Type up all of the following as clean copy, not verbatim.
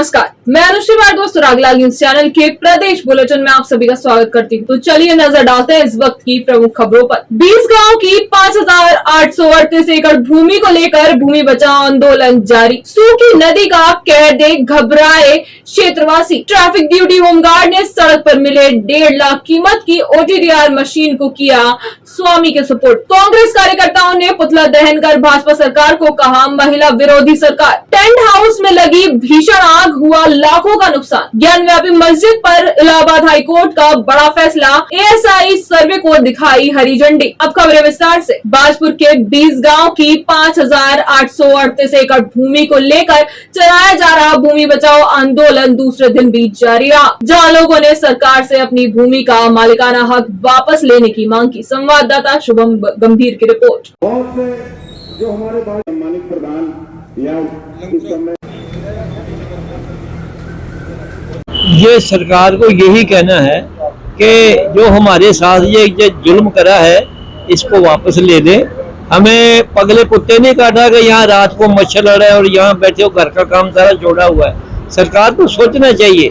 नमस्कार, मैं Anushree Bhardwaj रागलाल news channel के प्रदेश बुलेटिन में आप सभी का स्वागत करती हूँ। तो चलिए नजर डालते हैं इस वक्त की प्रमुख खबरों पर। 20 गांव की 5,838 एकड़ भूमि को लेकर भूमि बचाओ आंदोलन जारी। सूखी नदी का कहर देख घबराए क्षेत्रवासी। ट्रैफिक ड्यूटी होमगार्ड ने सड़क पर मिले 1.5 लाख कीमत की OTDR मशीन को किया स्वामी के सुपुर्द। कांग्रेस कार्यकर्ताओं ने पुतला दहन कर भाजपा सरकार को कहा महिला विरोधी सरकार। टेंट हाउस में लगी भीषण आग, हुआ लाखों का नुकसान। ज्ञानव्यापी मस्जिद पर इलाहाबाद हाईकोर्ट का बड़ा फैसला। ASI सर्वे को दिखाई हरी झंडी। अब खबरें विस्तार से। बाजपुर के 20 गांव की 5,838 एकड़ भूमि को लेकर चलाया जा रहा भूमि बचाओ आंदोलन दूसरे दिन भी जारी रहा, जहां लोगों ने सरकार से अपनी भूमि का मालिकाना हक वापस लेने की मांग की। संवाददाता शुभम गंभीर की रिपोर्ट। बहुत से जो हमारे सम्मानित प्रधान या इस समय ये सरकार को यही कहना है कि जो हमारे साथ ये जुल्म करा है इसको वापस ले दे। हमें पगले कुत्ते नहीं काटा कि यहाँ रात को मच्छर लड़ रहा है और यहाँ बैठे हो, घर का काम सारा छोड़ा हुआ है। सरकार को सोचना चाहिए।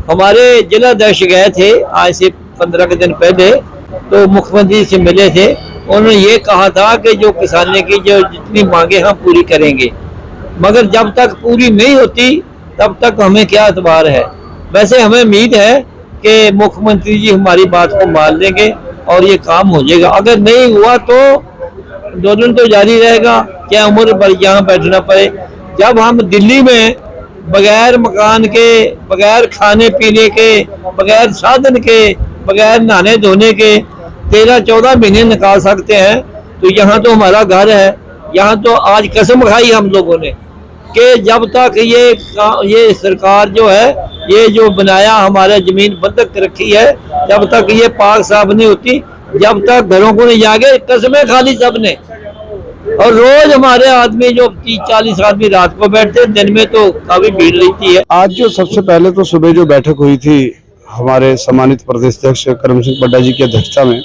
हमारे जिला अध्यक्ष गए थे आज से 15 के दिन पहले, तो मुख्यमंत्री से मिले थे। उन्होंने ये कहा था कि जो किसानों की जो जितनी मांगे हम पूरी करेंगे, मगर जब तक पूरी नहीं होती तब तक हमें क्या एतबार है। वैसे हमें उम्मीद है कि मुख्यमंत्री जी हमारी बात को मान लेंगे और ये काम हो जाएगा। अगर नहीं हुआ तो आंदोलन तो जारी रहेगा, क्या उम्र भर यहाँ बैठना पड़े। जब हम दिल्ली में बगैर मकान के, बगैर खाने पीने के, बगैर साधन के, बगैर नहाने धोने के 13-14 महीने निकाल सकते हैं, तो यहाँ तो हमारा घर है। यहाँ तो आज कसम खाई हम लोगों ने कि जब तक ये सरकार जो है, ये जो बनाया हमारे जमीन बंधक रखी है, जब तक ये पाक साफ नहीं होती, जब तक घरों को नहीं जागे, कसमें खाली सबने। और रोज हमारे आदमी जो 30-40 आदमी रात को बैठते हैं, दिन में तो काफी भीड़ रहती है। आज जो सबसे पहले तो सुबह जो बैठक हुई थी हमारे सम्मानित प्रदेश अध्यक्ष करम सिंह पड्डा जी की अध्यक्षता में,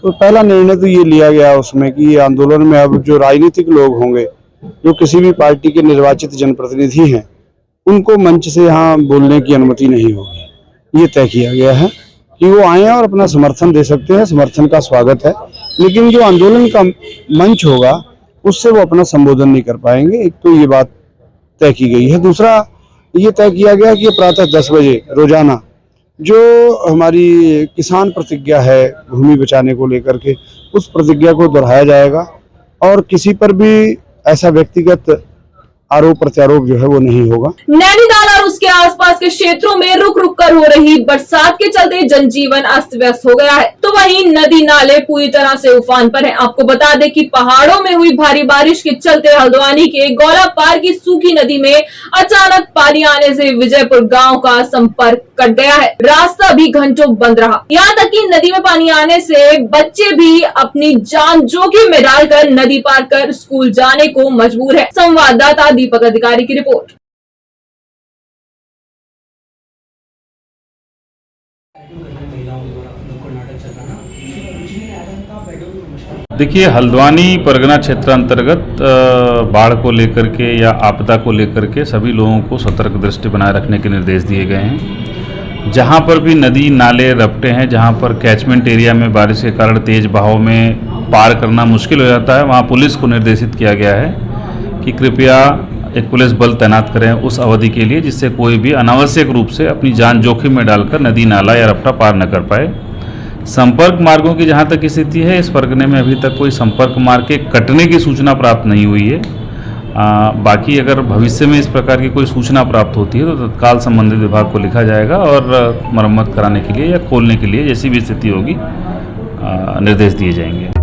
तो पहला निर्णय तो ये लिया गया उसमें कि ये आंदोलन में अब जो राजनीतिक लोग होंगे, जो किसी भी पार्टी के निर्वाचित जनप्रतिनिधि हैं, उनको मंच से यहाँ बोलने की अनुमति नहीं होगी। ये तय किया गया है कि वो आए और अपना समर्थन दे सकते हैं, समर्थन का स्वागत है, लेकिन जो आंदोलन का मंच होगा उससे वो अपना संबोधन नहीं कर पाएंगे। एक तो ये बात तय की गई है। दूसरा ये तय किया गया कि प्रातः 10 बजे रोजाना जो हमारी किसान प्रतिज्ञा है भूमि बचाने को लेकर के, उस प्रतिज्ञा को दोहराया जाएगा और किसी पर भी ऐसा व्यक्तिगत आरोप प्रत्यारोप जो है वो नहीं होगा। नैनीताल और उसके आसपास के क्षेत्रों में रुक रुक कर हो रही बरसात के चलते जनजीवन अस्त व्यस्त हो गया है, तो वहीं नदी नाले पूरी तरह से उफान पर हैं। आपको बता दें कि पहाड़ों में हुई भारी बारिश के चलते हल्द्वानी के गौला पार की सूखी नदी में अचानक पानी आने से विजयपुर गांव का संपर्क कट गया है। रास्ता भी घंटों बंद रहा। यहाँ तक कि नदी में पानी आने से बच्चे भी अपनी जान जोखिम में डालकर नदी पार कर स्कूल जाने को मजबूर है। संवाददाता दीपक अधिकारी की रिपोर्ट। देखिए, हल्द्वानी परगना क्षेत्र अंतर्गत बाढ़ को लेकर के या आपदा को लेकर के सभी लोगों को सतर्क दृष्टि बनाए रखने के निर्देश दिए गए हैं। जहां पर भी नदी नाले रपटे हैं, जहां पर कैचमेंट एरिया में बारिश के कारण तेज बहाव में पार करना मुश्किल हो जाता है, वहां पुलिस को निर्देशित किया गया है कि कृपया एक पुलिस बल तैनात करें उस अवधि के लिए, जिससे कोई भी अनावश्यक रूप से अपनी जान जोखिम में डालकर नदी नाला या रपटा पार न कर पाए। संपर्क मार्गों की जहां तक स्थिति है, इस परगने में अभी तक कोई संपर्क मार्ग के कटने की सूचना प्राप्त नहीं हुई है। बाकी अगर भविष्य में इस प्रकार की कोई सूचना प्राप्त होती है तो तत्काल संबंधित विभाग को लिखा जाएगा और मरम्मत कराने के लिए या खोलने के लिए जैसी भी स्थिति होगी निर्देश दिए जाएंगे।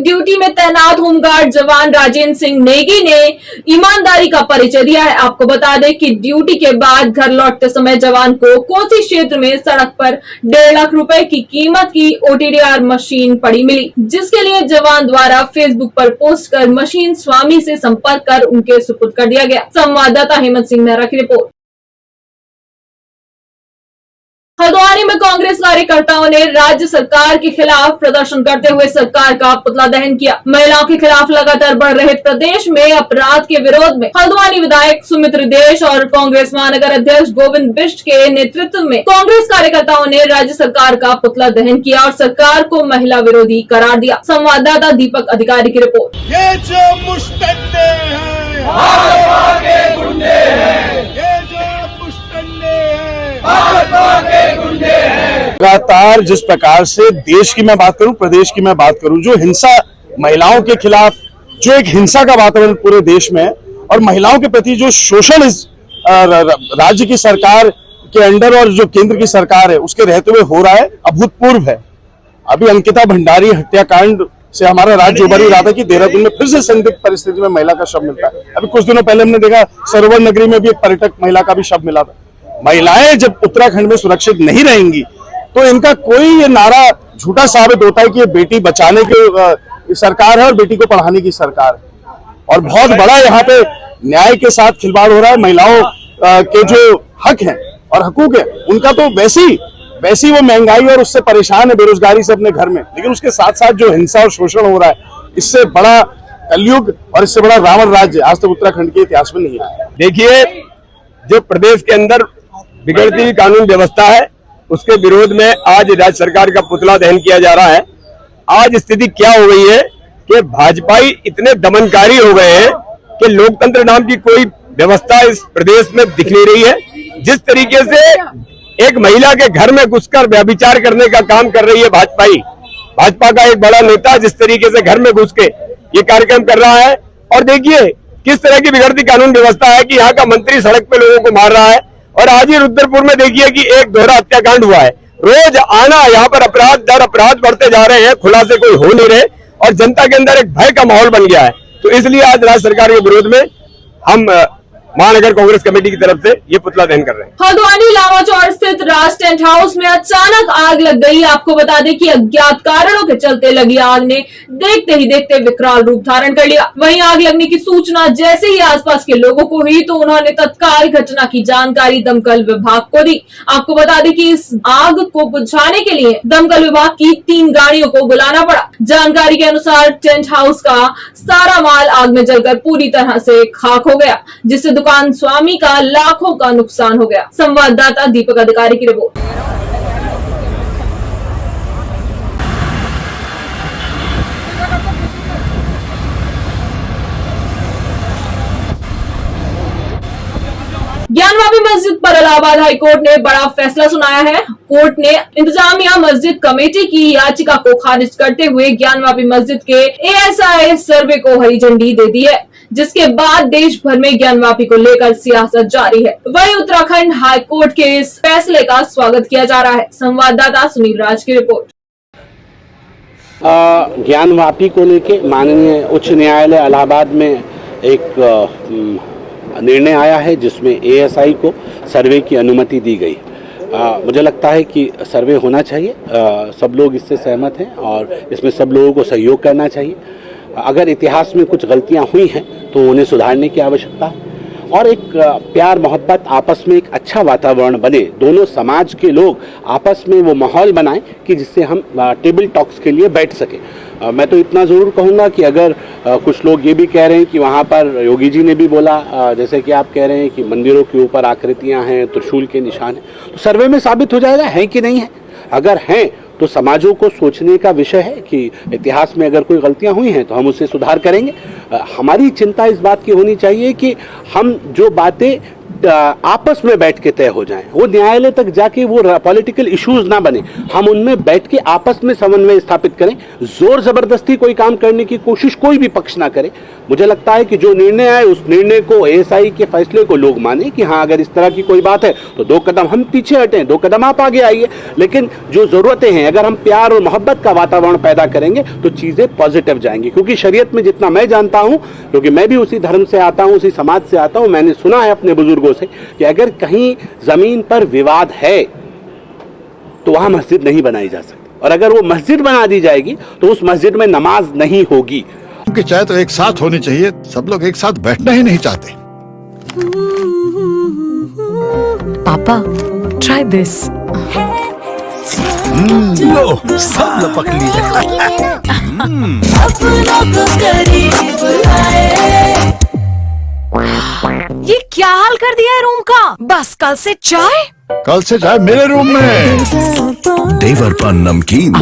ड्यूटी में तैनात होमगार्ड जवान राजेंद्र सिंह नेगी ने ईमानदारी का परिचय दिया है। आपको बता दें कि ड्यूटी के बाद घर लौटते समय जवान को कोसी क्षेत्र में सड़क पर 1.5 लाख रुपए की कीमत की OTDR मशीन पड़ी मिली, जिसके लिए जवान द्वारा फेसबुक पर पोस्ट कर मशीन स्वामी से संपर्क कर उनके सुपुर्द कर दिया गया। संवाददाता हेमंत सिंह मेहरा की रिपोर्ट। हल्द्वानी में कांग्रेस कार्यकर्ताओं ने राज्य सरकार के खिलाफ प्रदर्शन करते हुए सरकार का पुतला दहन किया। महिलाओं के खिलाफ लगातार बढ़ रहे प्रदेश में अपराध के विरोध में हल्द्वानी विधायक सुमित्र देश और कांग्रेस महानगर अध्यक्ष गोविंद बिष्ट के नेतृत्व में कांग्रेस कार्यकर्ताओं ने राज्य सरकार का पुतला दहन किया और सरकार को महिला विरोधी करार दिया। संवाददाता दीपक अधिकारी की रिपोर्ट। ये जो मुश्तद्दे हैं, भाजपा के गुंडे हैं, ये जो मुश्तद्दे हैं, भाजपा के गुंडे हैं। लगातार जिस प्रकार से देश की मैं बात करूं, प्रदेश की मैं बात करूं, जो हिंसा महिलाओं के खिलाफ जो एक हिंसा का वातावरण पूरे देश में है और महिलाओं के प्रति जो शोषण इस राज्य की सरकार के अंडर और जो केंद्र की सरकार है उसके रहते हुए हो रहा है, अभूतपूर्व है। अभी अंकिता भंडारी हत्याकांड से हमारा राज्य उभर ही रहा था कि देहरादून में फिर से संदिग्ध परिस्थिति में महिला का शव मिलता है। अभी कुछ दिनों पहले हमने देखा सरोवर नगरी में भी एक पर्यटक महिला का भी शव मिला था। महिलाएं जब उत्तराखंड में सुरक्षित नहीं रहेंगी तो इनका कोई ये नारा झूठा साबित होता है कि ये बेटी बचाने की सरकार है और बेटी को पढ़ाने की सरकार है। और बहुत बड़ा यहाँ पे न्याय के साथ खिलवाड़ हो रहा है। महिलाओं के जो हक हैं और हकूक है उनका तो वैसी वो महंगाई और उससे परेशान है, बेरोजगारी से अपने घर में, लेकिन उसके साथ साथ जो हिंसा और शोषण हो रहा है, इससे बड़ा कलयुग और इससे बड़ा रावण राज्य आज तक उत्तराखंड के इतिहास में नहीं आया। देखिए, जो प्रदेश के अंदर बिगड़ती हुई कानून व्यवस्था है उसके विरोध में आज राज्य सरकार का पुतला दहन किया जा रहा है। आज स्थिति क्या हो गई है कि भाजपाई इतने दमनकारी हो गए हैं कि लोकतंत्र नाम की कोई व्यवस्था इस प्रदेश में दिख नहीं रही है। जिस तरीके से एक महिला के घर में घुसकर व्यभिचार करने का काम कर रही है भाजपा का एक बड़ा नेता जिस तरीके से घर में घुस के ये कार्यक्रम कर रहा है, और देखिए किस तरह की बिगड़ती कानून व्यवस्था है कि यहाँ का मंत्री सड़क पे लोगों को मार रहा है। और आज ही रुद्रपुर में देखिए कि एक दोहरा हत्याकांड हुआ है। रोज आना यहाँ पर अपराध दर अपराध बढ़ते जा रहे हैं, खुलासे कोई हो नहीं रहे और जनता के अंदर एक भय का माहौल बन गया है। तो इसलिए आज राज्य सरकार के विरोध में हम महानगर कांग्रेस कमेटी की तरफ से ये पुतला दहन कर रहे हैं। हल्द्वानी लावा चौर स्थित राज टेंट हाउस में अचानक आग लग गई। आपको बता दें कि अज्ञात कारणों के चलते लगी आग ने देखते ही देखते विकराल रूप धारण कर लिया। वहीं आग लगने की सूचना जैसे ही आसपास के लोगों को हुई तो उन्होंने तत्काल घटना की जानकारी दमकल विभाग को दी। आपको बता दें कि इस आग को बुझाने के लिए दमकल विभाग की 3 गाड़ियों को बुलाना पड़ा। जानकारी के अनुसार टेंट हाउस का सारा माल आग में जलकर पूरी तरह से खाक हो गया, जिससे दुकान स्वामी का लाखों का नुकसान हो गया। संवाददाता दीपक अधिकारी की रिपोर्ट। ज्ञानवापी मस्जिद पर इलाहाबाद हाई कोर्ट ने बड़ा फैसला सुनाया है। कोर्ट ने इंतजामिया मस्जिद कमेटी की याचिका को खारिज करते हुए ज्ञानवापी मस्जिद के ASI सर्वे को हरी झंडी दे दी है, जिसके बाद देश भर में ज्ञानवापी को लेकर सियासत जारी है। वहीं उत्तराखंड हाई कोर्ट के इस फैसले का स्वागत किया जा रहा है। संवाददाता सुनील राज की रिपोर्ट। ज्ञानवापी को लेके माननीय उच्च न्यायालय इलाहाबाद में एक निर्णय आया है जिसमें ASI को सर्वे की अनुमति दी गई। मुझे लगता है कि सर्वे होना चाहिए। सब लोग इससे सहमत हैं और इसमें सब लोगों को सहयोग करना चाहिए। अगर इतिहास में कुछ गलतियां हुई हैं तो उन्हें सुधारने की आवश्यकता है और एक प्यार मोहब्बत आपस में एक अच्छा वातावरण बने, दोनों समाज के लोग आपस में वो माहौल बनाएं कि जिससे हम टेबल टॉक्स के लिए बैठ सकें। मैं तो इतना ज़रूर कहूँगा कि अगर कुछ लोग ये भी कह रहे हैं कि वहाँ पर योगी जी ने भी बोला, जैसे कि आप कह रहे हैं कि मंदिरों के ऊपर आकृतियाँ हैं, त्रिशूल के निशान हैं, तो सर्वे में साबित हो जाएगा है कि नहीं है। अगर हैं तो समाजों को सोचने का विषय है कि इतिहास में अगर कोई गलतियां हुई हैं तो हम उससे सुधार करेंगे। हमारी चिंता इस बात की होनी चाहिए कि हम जो बातें आपस में बैठ के तय हो जाएं, वो न्यायालय तक जाके वो पॉलिटिकल इश्यूज ना बने, हम उनमें बैठ के आपस में समन्वय स्थापित करें। जोर जबरदस्ती कोई काम करने की कोशिश कोई भी पक्ष ना करे। मुझे लगता है कि जो निर्णय आए उस निर्णय को, एएसआई के फैसले को लोग माने कि हाँ, अगर इस तरह की कोई बात है तो 2 कदम हम पीछे हटें, 2 कदम आप आगे आइए। लेकिन जो जरूरतें हैं, अगर हम प्यार और मोहब्बत का वातावरण पैदा करेंगे तो चीजें पॉजिटिव जाएंगी। क्योंकि शरीयत में जितना मैं जानता हूं, क्योंकि मैं भी उसी धर्म से आता हूं, उसी समाज से आता हूं, मैंने सुना है अपने बुजुर्गों से कि अगर कहीं जमीन पर विवाद है तो वहां मस्जिद नहीं बनाई जा सकती, और अगर वो मस्जिद बना दी जाएगी तो उस मस्जिद में नमाज नहीं होगी। उनकी चाय तो एक साथ होनी चाहिए, सब लोग एक साथ बैठना ही नहीं चाहते। पापा, try this. लो, सब लपक लिए। ये क्या हाल कर दिया है रूम का? बस कल से चाय? कल से चाय मेरे रूम में। देवर पान नमकीन।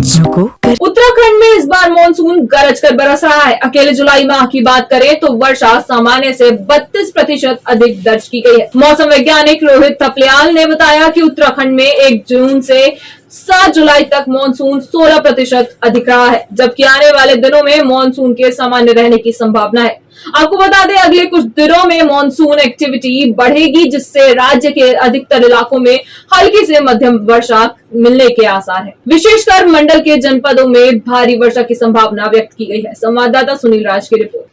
उत्तराखंड में इस बार मॉनसून गरज कर बरस रहा है। अकेले जुलाई माह की बात करें तो वर्षा सामान्य से 32% अधिक दर्ज की गई है। मौसम वैज्ञानिक रोहित थपलियाल ने बताया कि उत्तराखंड में 1 जून से 7 जुलाई तक मॉनसून 16% अधिक रहा है, जबकि आने वाले दिनों में मॉनसून के सामान्य रहने की संभावना है। आपको बता दें, अगले कुछ दिनों में मॉनसून एक्टिविटी बढ़ेगी, जिससे राज्य के अधिकतर इलाकों में हल्की से मध्यम वर्षा मिलने के आसार है। विशेषकर मंडल के जनपदों में भारी वर्षा की संभावना व्यक्त की गई है। संवाददाता सुनील राज की रिपोर्ट।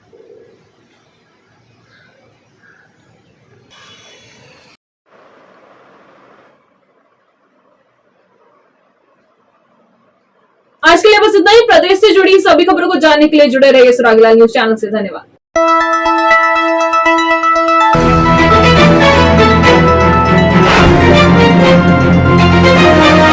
आज के लिए बस इतना ही। प्रदेश से जुड़ी सभी खबरों को जानने के लिए जुड़े रहिए सुराग लाइव न्यूज चैनल से। धन्यवाद।